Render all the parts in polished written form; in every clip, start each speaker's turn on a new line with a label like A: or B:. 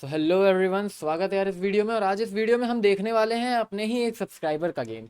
A: So hello everyone, स्वागत है यार इस वीडियो में। और आज इस वीडियो में हम देखने वाले हैं अपने ही एक सब्सक्राइबर का गेम।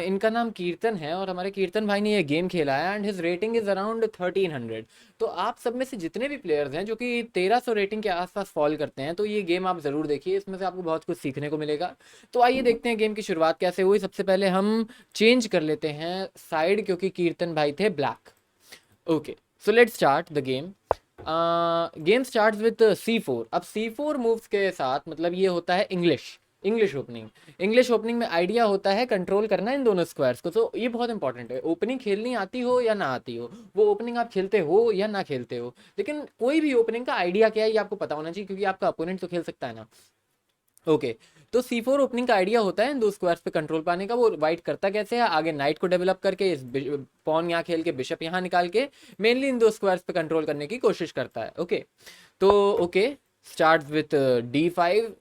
A: इनका नाम कीर्तन है और हमारे कीर्तन भाई ने ये गेम खेला है and his rating is around 1300। तो आप सब में से जितने भी प्लेयर्स हैं जो कि 1300 रेटिंग के आसपास फॉल करते हैं, तो ये गेम आप ज़रूर देखिए, इसमें से आपको बहुत कुछ सीखने को मिलेगा। तो आइए देखते हैं गेम की शुरुआत कैसे हुई। सबसे पहले हम चेंज कर लेते हैं साइड, क्योंकि कीर्तन भाई थे black. Okay, so let's start the game. Game starts with C4। अब C4 मूव्स के साथ मतलब ये होता है इंग्लिश ओपनिंग। इंग्लिश ओपनिंग में आइडिया होता है कंट्रोल करना इन दोनों स्क्वायर्स को। तो ये बहुत इंपॉर्टेंट है, ओपनिंग खेलनी आती हो या ना आती हो, वो ओपनिंग आप खेलते हो या ना खेलते हो, लेकिन कोई भी ओपनिंग का आइडिया क्या है ये आपको पता होना चाहिए, क्योंकि आपका अपोनेंट तो खेल सकता है ना। ओके, तो C4 ओपनिंग का आइडिया होता है इन दो स्क्वायर्स पे कंट्रोल पाने का। वो वाइट करता कैसे है, आगे नाइट को डेवलप करके इस पॉन यहाँ खेल के बिशप यहाँ निकाल के मेनली इन दो स्क्वायर्स पे कंट्रोल करने की कोशिश करता है। ओके, तो ओके, स्टार्ट विथ D5।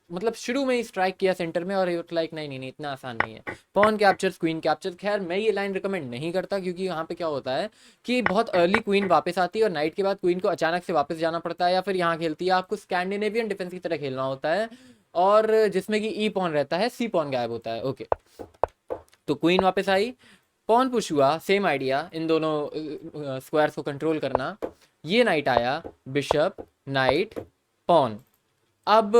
A: मतलब शुरू में ही स्ट्राइक किया सेंटर में और लाइक नहीं नहीं नहीं, इतना आसान नहीं है। Pawn capture, queen capture. खैर मैं ये लाइन रिकमेंड नहीं करता, क्योंकि यहाँ पे क्या होता है कि बहुत अर्ली क्वीन वापस आती है और नाइट के बाद क्वीन को अचानक से वापस जाना पड़ता है, या फिर यहाँ खेलती है। आपको स्कैंडिनेवियन डिफेंस की तरह खेलना होता है, और जिसमें कि ई पॉन रहता है, सी पॉन गायब होता है। ओके, तो क्वीन वापस आई, पॉन पुश हुआ, सेम आइडिया इन दोनों स्क्वायर्स को कंट्रोल करना। ये नाइट आया, बिशप नाइट पॉन। अब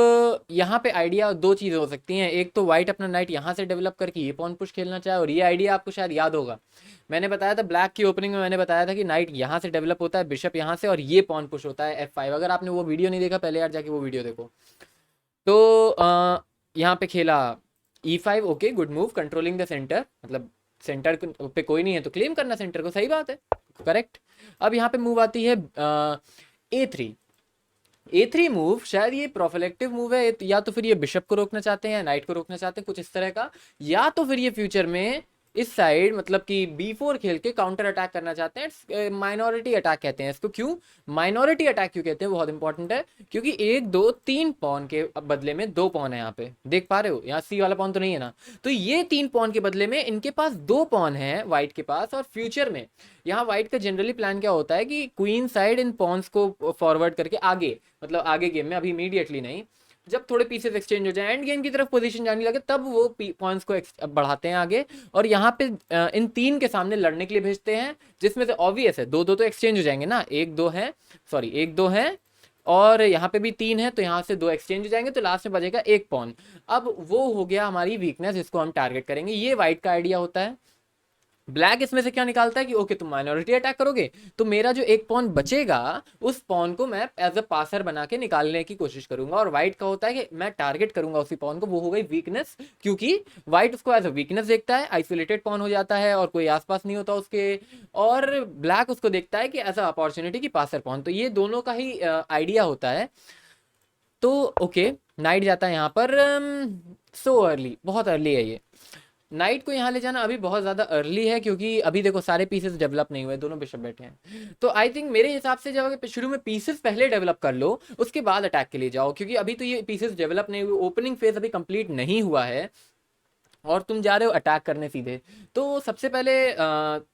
A: यहाँ पे आइडिया दो चीज़ें हो सकती हैं। एक तो वाइट अपना नाइट यहाँ से डेवलप करके ये पॉन पुश खेलना चाहे, और ये आइडिया आपको शायद याद होगा, मैंने बताया था ब्लैक की ओपनिंग में, मैंने बताया था कि नाइट यहाँ से डेवलप होता है, बिशप यहाँ से, और ये पॉन पुश होता है F5। अगर आपने वो वीडियो नहीं देखा, पहले यार जाके वो वीडियो देखो। तो यहाँ पे खेला E5। Okay, good move, controlling the centre. मतलब सेंटर पे कोई नहीं है तो क्लेम करना सेंटर को, सही बात है, करेक्ट। अब यहाँ पे मूव आती है A3। A3 मूव शायद ये प्रोफिलेक्टिव मूव है, या तो फिर ये बिशप को रोकना चाहते हैं या नाइट को रोकना चाहते हैं, कुछ इस तरह का। या तो फिर ये फ्यूचर में इस साइड मतलब कि B4 खेल के काउंटर अटैक करना चाहते हैं। माइनॉरिटी अटैक कहते हैं इसको। क्यों माइनॉरिटी अटैक क्यों कहते हैं, बहुत इंपॉर्टेंट है, क्योंकि एक दो तीन पॉन के बदले में दो पॉन है। यहाँ पे देख पा रहे हो, यहाँ सी वाला पॉन तो नहीं है ना, तो ये तीन पॉन के बदले में इनके पास दो पॉन है वाइट के पास। और फ्यूचर में यहाँ व्हाइट का जनरली प्लान क्या होता है कि क्वीन साइड इन पॉन्स को फॉरवर्ड करके आगे, मतलब आगे गेम में, अभी इमीडिएटली नहीं, जब थोड़े पीसेस एक्सचेंज हो जाए, एंड गेम की तरफ पोजीशन जाने लगे, तब वो पॉइंट्स को बढ़ाते हैं आगे। और यहाँ पे इन तीन के सामने लड़ने के लिए भेजते हैं, जिसमें से ऑब्वियस है दो दो तो एक्सचेंज हो जाएंगे ना, एक दो है, सॉरी एक दो है, और यहाँ पे भी तीन है, तो यहाँ से दो एक्सचेंज हो जाएंगे, तो लास्ट में बचेगा एक पॉन। अब वो हो गया हमारी वीकनेस, जिसको हम टारगेट करेंगे। ये वाइट का आइडिया होता है। ब्लैक इसमें से क्या निकालता है कि ओके तुम माइनॉरिटी अटैक करोगे, तो मेरा जो एक पॉन बचेगा उस पॉन को मैं एज अ पासर बना के निकालने की कोशिश करूंगा। और वाइट का होता है कि मैं टारगेट करूंगा उसी पॉन को, वो हो गई वीकनेस, क्योंकि वाइट उसको एज अ वीकनेस देखता है, आइसोलेटेड पॉन हो जाता है और कोई आसपास नहीं होता उसके। और ब्लैक उसको देखता है कि एज अ अपॉर्चुनिटी की पासर पॉन। तो ये दोनों का ही आइडिया होता है। तो ओके, नाइट जाता है यहाँ पर। सो अर्ली, बहुत अर्ली है ये। नाइट को यहाँ ले जाना अभी बहुत ज़्यादा अर्ली है, क्योंकि अभी देखो सारे पीसेस डेवलप नहीं हुए, दोनों बिशप बैठे हैं। तो आई थिंक मेरे हिसाब से जब शुरू में पीसेस पहले डेवलप कर लो, उसके बाद अटैक के लिए जाओ, क्योंकि अभी तो ये पीसेस डेवलप नहीं हुए, ओपनिंग फेज अभी कंप्लीट नहीं हुआ है, और तुम जा रहे हो अटैक करने सीधे। तो सबसे पहले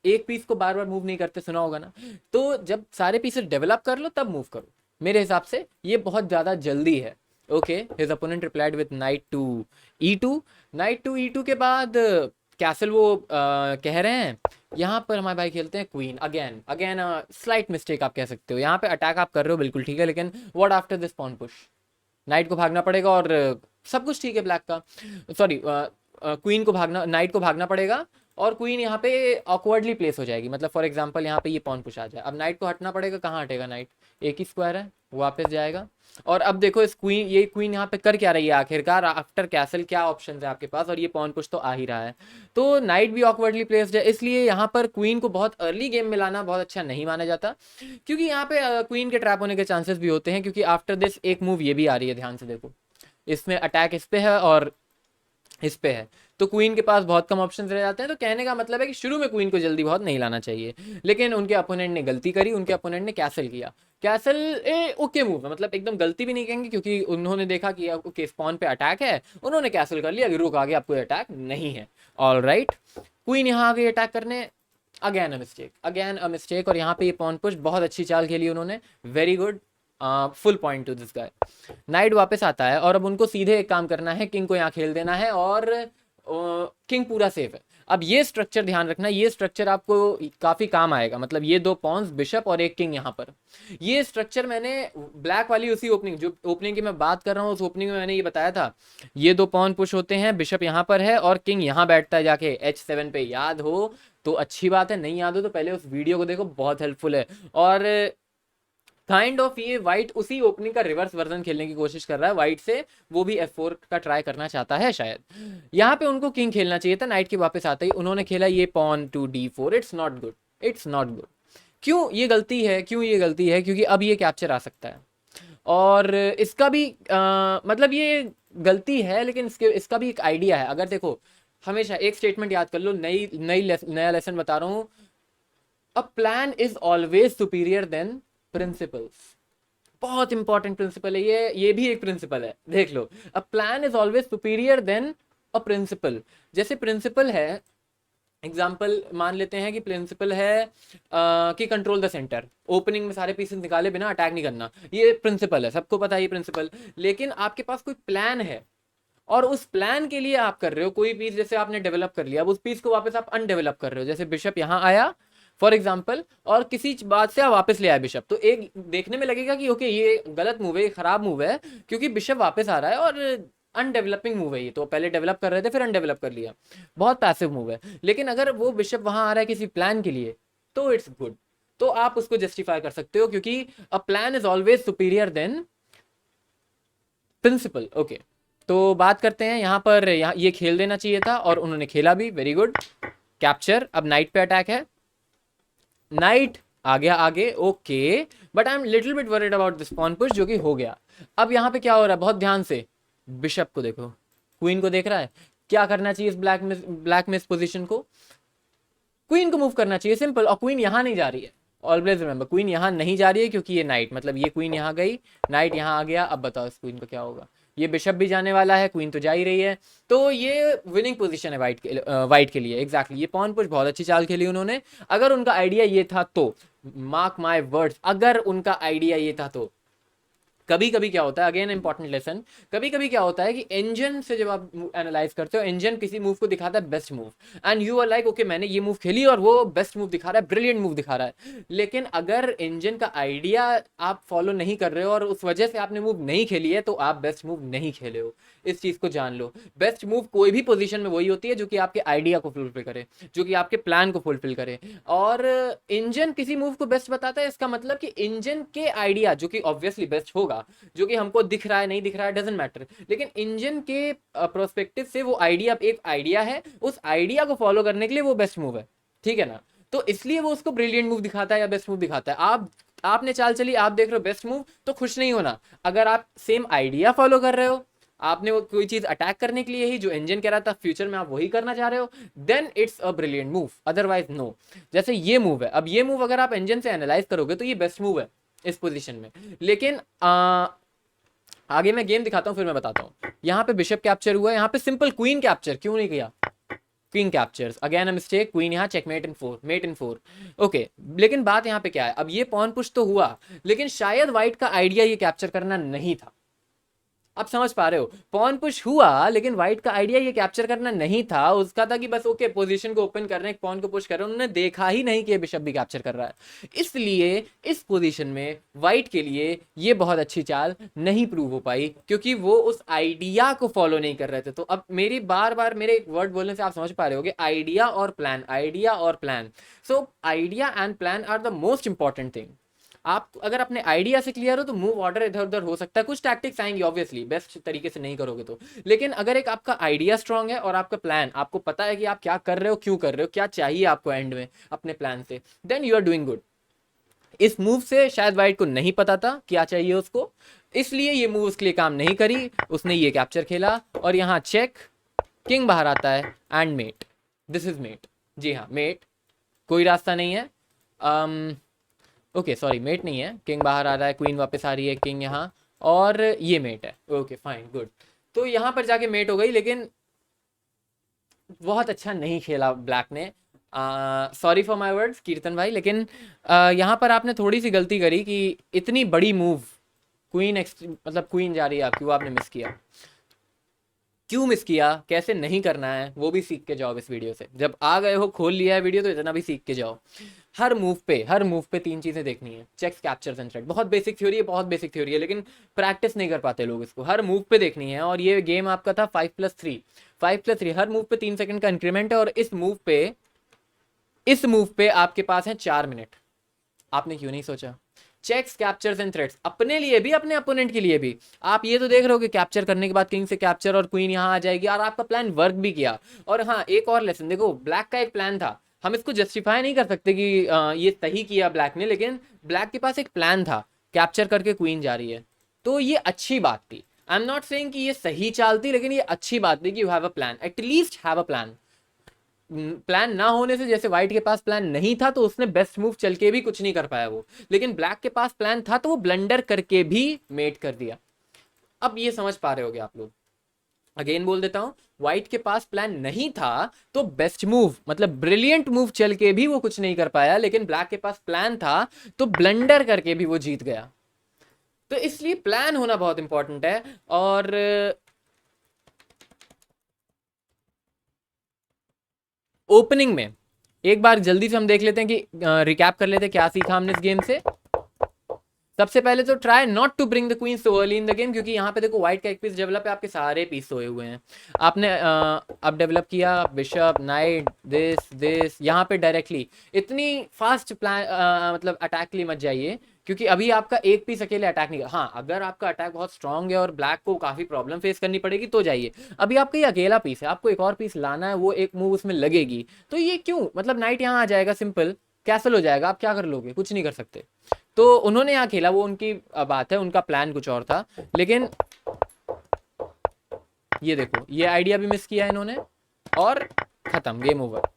A: एक पीस को बार बार मूव नहीं करते, सुना होगा ना। तो जब सारे पीसेस डेवलप कर लो तब मूव करो, मेरे हिसाब से ये बहुत ज़्यादा जल्दी है। Okay, his opponent replied with knight to E2। Knight to E2 के बाद कैसल वो कह रहे हैं, यहाँ पर हमारे भाई खेलते हैं queen. Again again slight mistake आप कह सकते हो, यहाँ पे अटैक आप कर रहे हो बिल्कुल ठीक है, लेकिन what after this pawn push, knight को भागना पड़ेगा। और सब कुछ ठीक है ब्लैक का, सॉरी क्वीन को भागना, नाइट को भागना पड़ेगा, और क्वीन यहाँ पे ऑकवर्डली प्लेस हो जाएगी। मतलब फॉर एग्जांपल यहाँ पे ये पॉन पुश आ जाए, अब नाइट को हटना पड़ेगा, कहाँ हटेगा नाइट, एक ही स्क्वायर है, वापस जाएगा। और अब देखो इस क्वीन, ये क्वीन यहाँ पे कर क्या रही है आखिरकार, आफ्टर कैसल क्या ऑप्शन है आपके पास, और ये पॉन पुश तो आ ही रहा है। तो नाइट भी ऑकवर्डली प्लेस्ड है, इसलिए यहाँ पर क्वीन को बहुत अर्ली गेम में लाना बहुत अच्छा नहीं माना जाता, क्योंकि यहाँ पे क्वीन के ट्रैप होने के चांसेस भी होते हैं। क्योंकि आफ्टर दिस एक मूव ये भी आ रही है, ध्यान से देखो, इसमें अटैक इस पे है और इस पे है, तो क्वीन के पास बहुत कम ऑप्शंस रह जाते हैं। तो कहने का मतलब है कि शुरू में क्वीन को जल्दी बहुत नहीं लाना चाहिए, लेकिन उनके अपोनेंट ने गलती करी, उनके अपोनेंट ने कैसल किया। कैसल ए ओके मूव है, मतलब एकदम गलती भी नहीं कहेंगे, क्योंकि उन्होंने देखा कि ओके स्पॉन पे अटैक है, उन्होंने कैसल कर लिया, रुक आगे अब कोई अटैक नहीं है। ऑल राइट, क्वीन यहाँ आ गई अटैक करने। Again a mistake, again a mistake, और यहाँ पे ये पॉन पुश, बहुत अच्छी चाल खेली उन्होंने, very good. Full point two this guy. Night वापस आता है और अब उनको सीधे एक काम करना है, किंग को यहाँ खेल देना है और किंग पूरा सेफ है। अब ये स्ट्रक्चर ध्यान रखना, ये स्ट्रक्चर आपको काफ़ी काम आएगा, मतलब ये 2 पॉन्स बिशप और एक किंग यहाँ पर। ये स्ट्रक्चर मैंने ब्लैक वाली उसी ओपनिंग, जो ओपनिंग की मैं बात कर रहा हूँ उस ओपनिंग में मैंने ये बताया था, ये 2 पॉन पुश होते हैं, बिशप यहाँ पर है और किंग यहाँ बैठता है जाके H7 पे। याद हो तो अच्छी बात है, नहीं याद हो तो पहले उस वीडियो को देखो, बहुत हेल्पफुल है। और काइंड ऑफ ये व्हाइट उसी ओपनिंग का रिवर्स वर्जन खेलने की कोशिश कर रहा है व्हाइट से, वो भी F4 का ट्राई करना चाहता है शायद। यहाँ पे उनको किंग खेलना चाहिए था, नाइट के वापस आते ही उन्होंने खेला ये pawn to D4। It's not good, it's not good. क्यों ये गलती है, क्यों ये गलती है? क्योंकि अब ये कैप्चर आ सकता है और इसका भी मतलब ये गलती है, लेकिन इसका भी एक आइडिया है। अगर देखो, हमेशा एक स्टेटमेंट याद कर लो, नया लेसन बता रहा हूँ, a plan is always superior than principles. बहुत इंपॉर्टेंट प्रिंसिपल है ये भी एक प्रिंसिपल है, देख लो। A plan is always superior than a principle. जैसे प्रिंसिपल है, एग्जाम्पल मान लेते हैं कि प्रिंसिपल है कि कंट्रोल द सेंटर, ओपनिंग में सारे पीसेस निकाले बिना अटैक नहीं करना, ये प्रिंसिपल है, सबको पता है ये प्रिंसिपल। लेकिन आपके पास कोई प्लान है और उस प्लान के लिए आप कर रहे हो कोई पीस, जैसे आपने डेवलप कर लिया, अब उस पीस को वापस आप अनडेवलप कर रहे हो। जैसे बिशप यहाँ आया फॉर एग्जाम्पल और किसी बात से आप वापस ले आए बिशप, तो एक देखने में लगेगा कि ओके ये गलत मूव है, ये खराब मूव है, क्योंकि बिशप वापस आ रहा है और अनडेवलपिंग मूव है ये, तो पहले डेवलप कर रहे थे फिर अनडेवलप कर लिया, बहुत पैसिव मूव है। लेकिन अगर वो बिशप वहां आ रहा है किसी प्लान के लिए तो इट्स गुड, तो आप उसको जस्टिफाई कर सकते हो, क्योंकि a plan is always superior than principle. Okay, तो बात करते हैं यहाँ पर, यहाँ ये खेल देना चाहिए था और उन्होंने खेला भी, वेरी गुड कैप्चर। अब नाइट पे अटैक है, नाइट आ गया आगे, okay, but I am little bit worried about this pawn push, जो कि हो गया। अब यहाँ पे क्या हो रहा है, बहुत ध्यान से बिशप को देखो, क्वीन को देख रहा है, क्या करना चाहिए इस ब्लैक में इस पोजीशन को, क्वीन को मूव करना चाहिए, सिंपल। और क्वीन यहाँ नहीं जा रही है, ऑलवेज रिमेंबर क्वीन यहाँ नहीं जा रही है, क्योंकि ये नाइट, मतलब ये क्वीन यहाँ गई, नाइट यहाँ आ गया। अब बताओ इस क्वीन को क्या होगा, ये बिशप भी जाने वाला है, क्वीन तो जा ही रही है, तो ये विनिंग पोजीशन है वाइट के लिए। एग्जैक्टली, ये पॉन पुश बहुत अच्छी चाल खेली उन्होंने। अगर उनका आइडिया ये था तो, मार्क माय वर्ड्स, अगर उनका आइडिया ये था तो। कभी कभी क्या होता है, अगेन इंपॉर्टेंट लेसन, कभी कभी क्या होता है कि इंजन से जब आप एनालाइज करते हो, इंजन किसी मूव को दिखाता है best move, and you are like okay मैंने ये मूव खेली और वो बेस्ट मूव दिखा रहा है, ब्रिलियंट मूव दिखा रहा है। लेकिन अगर इंजन का आइडिया आप फॉलो नहीं कर रहे हो और उस वजह से आपने मूव नहीं खेली है, तो आप बेस्ट मूव नहीं खेले हो, इस चीज को जान लो। बेस्ट मूव कोई भी पोजीशन में वही होती है जो कि आपके आइडिया को फुलफिल करे, जो कि आपके प्लान को फुलफिल करे। और इंजन किसी मूव को बेस्ट बताता है, इसका मतलब कि इंजन के आइडिया, जो कि ऑब्वियसली बेस्ट होगा, जो कि हमको दिख रहा है नहीं दिख रहा है डजंट मैटर, लेकिन इंजन के प्रोस्पेक्टिव से वो आइडिया एक आइडिया है, उस आइडिया को फॉलो करने के लिए वो बेस्ट मूव है, ठीक है ना। तो इसलिए वो उसको ब्रिलियंट मूव दिखाता है या बेस्ट मूव दिखाता है। आपने चाल चली, आप देख रहे हो बेस्ट मूव, तो खुश नहीं होना। अगर आप सेम आइडिया फॉलो कर रहे हो, आपने वो कोई चीज अटैक करने के लिए ही जो इंजन कह रहा था, फ्यूचर में आप वही करना चाह रहे हो, then it's a brilliant move, otherwise no. जैसे ये मूव है, अब ये मूव अगर आप इंजन से एनालाइज करोगे तो ये बेस्ट मूव है इस पोजीशन में। लेकिन आगे मैं गेम दिखाता हूं फिर मैं बताता हूं। यहाँ पे बिशप कैप्चर हुआ है, यहाँ पे सिंपल क्वीन कैप्चर क्यों नहीं किया, queen captures again a mistake, queen यहाँ checkmate in 4, mate in 4। Okay, लेकिन बात यहाँ पे क्या है, अब ये पॉन पुश तो हुआ, लेकिन शायद व्हाइट का आइडिया ये कैप्चर करना नहीं था। आप समझ पा रहे हो, पॉन पुश हुआ लेकिन व्हाइट का आइडिया ये कैप्चर करना नहीं था, उसका था कि बस ओके पोजीशन को ओपन कर रहे हैं, पॉन को पुश कर रहे हैं, उन्होंने देखा ही नहीं कि बिशप भी कैप्चर कर रहा है। इसलिए इस पोजीशन में व्हाइट के लिए ये बहुत अच्छी चाल नहीं प्रूव हो पाई, क्योंकि वो उस आइडिया को फॉलो नहीं कर रहे थे। तो अब मेरी बार बार मेरे एक वर्ड बोलने से आप समझ पा रहे होगे, आइडिया और प्लान, आइडिया और plan. So idea and plan are the most important thing. आप अगर अपने आइडिया से क्लियर हो तो मूव ऑर्डर इधर उधर हो सकता है, कुछ टैक्टिक्स आएंगे ऑब्वियसली, बेस्ट तरीके से नहीं करोगे तो। लेकिन अगर एक आपका आइडिया स्ट्रांग है और आपका प्लान, आपको पता है कि आप क्या कर रहे हो, क्यों कर रहे हो, क्या चाहिए आपको एंड में अपने प्लान से, then you are doing good. इस मूव से शायद व्हाइट को नहीं पता था क्या चाहिए उसको, इसलिए ये मूव उसके लिए काम नहीं करी, उसने ये कैप्चर खेला और यहाँ चेक, किंग बाहर आता है and mate, this is mate. जी हाँ मेट, कोई रास्ता नहीं है। ओके सॉरी मेट नहीं है, किंग बाहर आ रहा है, क्वीन वापस आ रही है, किंग यहाँ, और ये मेट है। ओके फाइन गुड, तो यहाँ पर जाके मेट हो गई, लेकिन बहुत अच्छा नहीं खेला ब्लैक ने। सॉरी फॉर माय वर्ड्स कीर्तन भाई, लेकिन यहाँ पर आपने थोड़ी सी गलती करी कि इतनी बड़ी मूव क्वीन मतलब क्वीन जा रही है आपकी, वो आपने मिस किया। क्यों मिस किया, कैसे नहीं करना है, वो भी सीख के जाओ इस वीडियो से। जब आ गए हो, खोल लिया है वीडियो, तो इतना भी सीख के जाओ। हर मूव पे 3 चीज़ें देखनी है। Checks, captures and threat. बहुत बेसिक थ्योरी है, बहुत बेसिक थ्योरी है, लेकिन प्रैक्टिस नहीं कर पाते लोग इसको। हर मूव पे देखनी है। और ये गेम आपका था 5+3, 5+3। हर मूव पे 3 सेकंड का इंक्रीमेंट है। और इस मूव पे आपके पास है 4 मिनट। आपने क्यों नहीं सोचा? चेक्स, कैप्चर्स एंड थ्रेड्स, अपने लिए भी, अपने अपोनेंट के लिए भी। आप ये तो देख रहे हो कि कैप्चर करने के बाद किंग से कैप्चर और क्वीन यहां आ जाएगी, और आपका प्लान वर्क भी किया। और हाँ, एक और लेसन देखो, ब्लैक का एक प्लान था। हम इसको जस्टिफाई नहीं कर सकते कि ये सही किया ब्लैक ने, लेकिन ब्लैक के पास एक प्लान था, कैप्चर करके क्वीन जा रही है। तो ये अच्छी बात थी। आई एम नॉट सेइंग कि ये सही चाल थी, लेकिन ये अच्छी बात थी कि you have a plan, at least have a plan. Plan ना होने से, जैसे व्हाइट के पास प्लान नहीं था तो उसने बेस्ट मूव चल के भी कुछ नहीं कर पाया वो, लेकिन ब्लैक के पास प्लान था तो वो ब्लंडर करके भी मेट कर दिया। अब ये समझ पा रहे होगे आप लोग। अगेन बोल देता हूं, व्हाइट के पास प्लान नहीं था तो बेस्ट मूव, मतलब ब्रिलियंट मूव चल के भी वो कुछ नहीं कर पाया, लेकिन ब्लैक के पास प्लान था तो ब्लंडर करके भी वो जीत गया। तो इसलिए प्लान होना बहुत इंपॉर्टेंट है। और ओपनिंग में एक बार जल्दी से हम देख लेते हैं कि रिकैप कर लेते हैं क्या सीखा हमने इस गेम से। सबसे पहले तो try not to bring the queen so early in the game, क्योंकि यहाँ पे देखो व्हाइट का एक पीस डेवलप है, आपके सारे पीस सोए हुए हैं। आपने अब डेवलप किया बिशप, नाइट, दिस दिस, यहाँ पे डायरेक्टली इतनी फास्ट प्लान मतलब अटैक के लिए मत जाइए, क्योंकि अभी आपका एक पीस अकेले अटैक नहीं। हाँ, अगर आपका अटैक बहुत स्ट्रांग है और ब्लैक को काफी प्रॉब्लम फेस करनी पड़ेगी तो जाइए। अभी आपका ये अकेला पीस है, आपको एक और पीस लाना है, वो एक मूव उसमें लगेगी, तो ये क्यों, मतलब नाइट यहाँ आ जाएगा, सिंपल कैसल हो जाएगा, आप क्या कर लोगे, कुछ नहीं कर सकते। तो उन्होंने यहाँ खेला, वो उनकी बात है, उनका प्लान कुछ और था। लेकिन ये देखो, ये आइडिया भी मिस किया इन्होंने, और खत्म, गेम ओवर।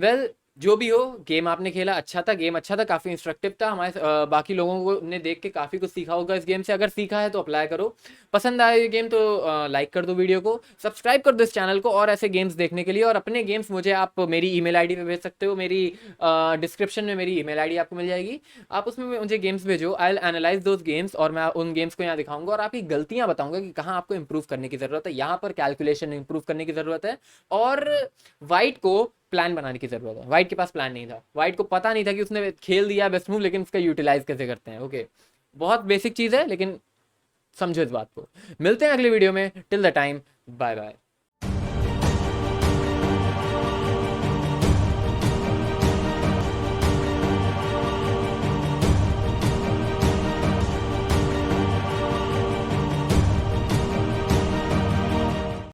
A: वेल, जो भी हो, गेम आपने खेला, अच्छा था, गेम अच्छा था, काफी इंस्ट्रक्टिव था। हमारे बाकी लोगों को ने देख के काफी कुछ सीखा होगा इस गेम से। अगर सीखा है तो अप्लाई करो। पसंद आया ये गेम तो लाइक कर दो वीडियो को, सब्सक्राइब कर दो इस चैनल को और ऐसे गेम्स देखने के लिए। और अपने गेम्स मुझे आप मेरी ईमेल आईडी पे भेज सकते हो। मेरी डिस्क्रिप्शन में मेरी ईमेल आईडी आपको मिल जाएगी। आप उसमें मुझे गेम्स भेजो, I will analyse those games, और मैं उन गेम्स को यहाँ दिखाऊंगा और आपकी गलतियां बताऊंगा कि कहाँ आपको इंप्रूव करने की जरूरत है। यहाँ पर कैलकुलेशन इंप्रूव करने की जरूरत है, और वाइट को प्लान बनाने की जरूरत है। व्हाइट के पास प्लान नहीं था, व्हाइट को पता नहीं था कि उसने खेल दिया बेस्ट मूव, लेकिन उसका यूटिलाइज कैसे करते हैं। ओके, बहुत बेसिक चीज है, लेकिन समझो इस बात को। मिलते हैं अगले वीडियो में, till the time, bye bye.